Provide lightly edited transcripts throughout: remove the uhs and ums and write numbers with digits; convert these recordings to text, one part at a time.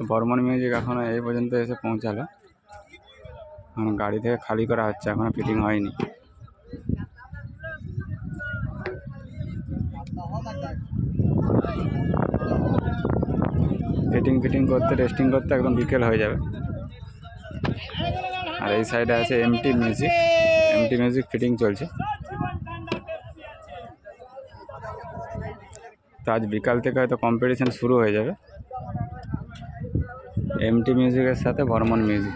Barman music এখনো এই পর্যন্ত এসে পৌঁছালো। এখন গাড়ি থেকে খালি করা হচ্ছে, এখনো ফিটিং হয়নি। ফিটিং করতে টেস্টিং করতে একদম বিকেল হয়ে যাবে। আর এই সাইডে আছে এমটি মিউজিক ফিটিং চলছে। তো আজ বিকাল থেকে হয়তো কম্পিটিশন শুরু হয়ে যাবে এমটি মিউজিকের সাথে বর্মন মিউজিক,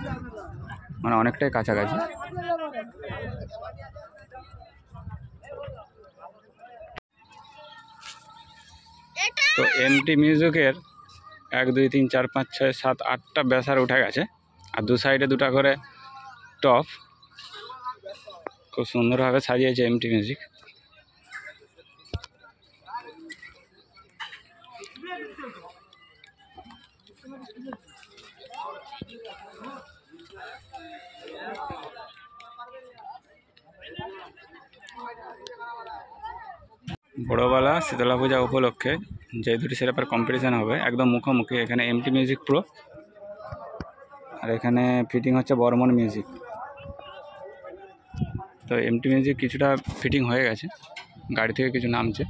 মানে অনেকটাই কাছাকাছি। তো এমটি মিউজিকের 1 2 3 4 5 6 7 8টা ব্যাসার উঠে গেছে, আর দু সাইডে দুটা করে টপ। খুব সুন্দরভাবে সাজিয়েছে এমটি মিউজিক। বড়বেলা শীতলা পূজা উপলক্ষে যে দুটি সেরাপের কম্পিটিশান হবে একদম মুখোমুখি। এখানে এমটি মিউজিক প্রো আর এখানে ফিটিং হচ্ছে বর্মন মিউজিক। তো এমটি মিউজিক কিছুটা ফিটিং হয়ে গেছে, গাড়ি থেকে কিছু নামছে।